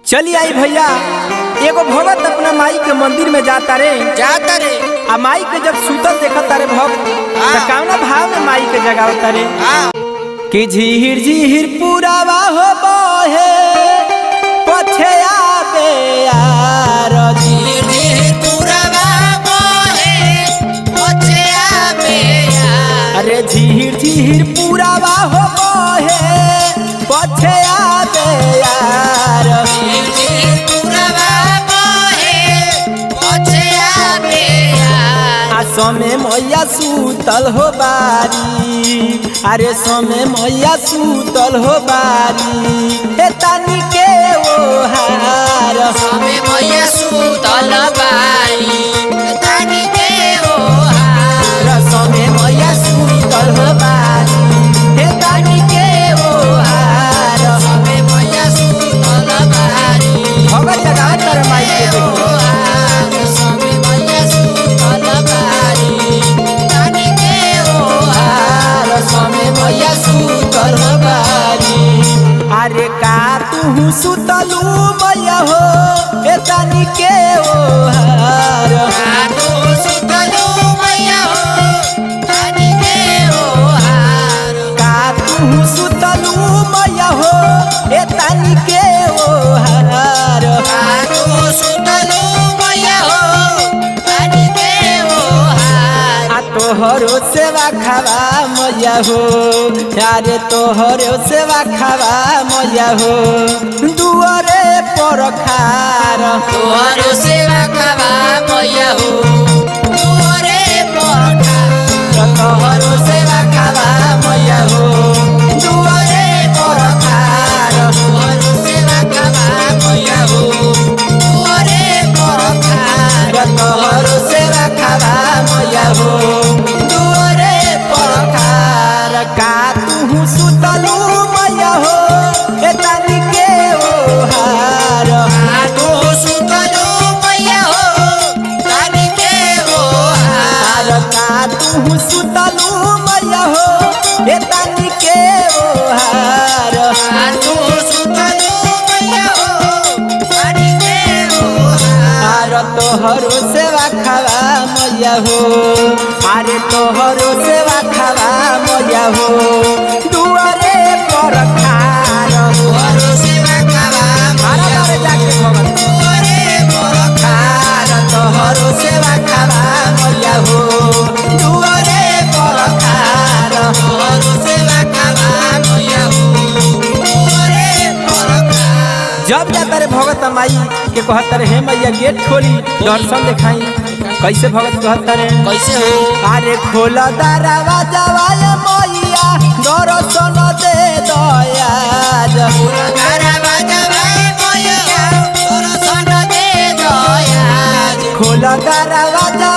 चली आई भैया, एगो भगत अपना माई के मंदिर में जाता रे आ माई के जब सुतल देखता रे भक्त तो कौना भाव में माई के जगावता रे कि झीर झीर पुरावा हो बहे पछे आबे यार झीर झीर पुरावा बहे पछे आबे यार। अरे झीर झीर पुरावा हो बहे पछे आबे यार। झीर झीर पुरावा बहे पछे आबे यार। आ समय मैया सूतल हो बारी, अरे समय मैया सूतल हो बारी हे तानी के ओ हार। समय मैया सूतल बारी तानी के ओ हार। समय मैया सूतल हो बारी हे तानी के ओ हार। समय मैया सूतल बारी भगत जगा कर माई के देखो समय मैया सूतल बारी तानी के ओ हार। समय मैया सूतल हो बारी। अरे का तू सुतलू मैया हो हे तानी के ओ हार। काटू सुतलू मैया हो तानी के ओ हार। का तू सुतलू मैया हो हे तानी के ओ हार। काटू सुतलू मैया हो तानी के ओ हार। आ तोहरो सेवा खावा मैया हो, यारे तोहरो सेवा खावा मैया हो दुआरे पर खार। तोहरो सेवा खावा मैया हो तोहरे पर खार। तोहरो सेवा खावा मैया हो दुआरे पर खार। तोहरो सेवा खावा मैया हो तोहरे पर खार। तोहरो सेवा खावा मैया हो दुआरे पर खार। का तू सुतलू मैया हो हे तानी के ओ हार। काटू सुतलू मैया हो तानी के ओ हार। का तू सुतलू मैया हो हे तानी के ओ हार। काटू सुतलू मैया हो तानी के ओ हार। तोहरो सेवा खावा मैया हो, अरे तोहरो सेवा खावा मैया हो दुआरे पर खार। तोहरो सेवा खावा मैया हो जाके भगत तोहरे पर खार। तोहरो सेवा खावा मैया हो दुआरे पर खार। तोहरो सेवा खावा मैया हो तोहरे पर खार। जब जाता रे भगत माई के कहता रे हे मैया गेट खोली दर्शन दिखाई। कैसे भगत कहता रे कैसे हो अरे खोला दरवाजा मैया दर्शन दे दयाज। गारा बजावे मैया दर्शन दे दयाज। खोला दरवाजा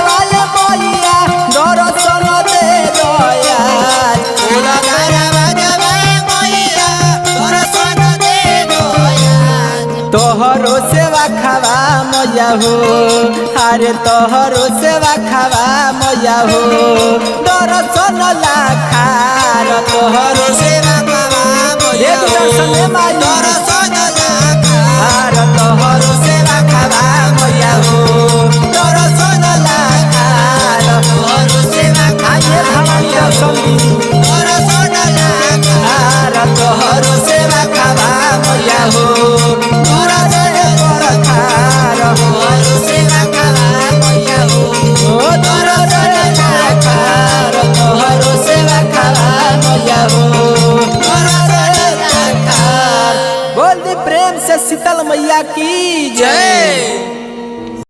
मैया दर्शन दे दयाज। गारा बजावे मैया दर्शन दे दयाज। तोहरो सेवा खावा मैया हो, अरे तोहरो सेवा खावा मैया हो दर्शन लाखार। तोहरो सेवा खावा मैया एक दर्शन दे माई दर्शन लाखार। तोहरो सेवा खावा मैया हो दर्शन लाखार। तोहरो सेवा आइए भवानी दर्शन दी दर्शन लाखार। तोहरो सेवा खावा मैया हो दुआरे पर खार। तोहरो सेवा खावा मैया हो ओ दर्शन लाखार। तोहरो सेवा खावा मैया हो दर्शन लाखार। बोल दी प्रेम से शीतल मैया की जय। जय।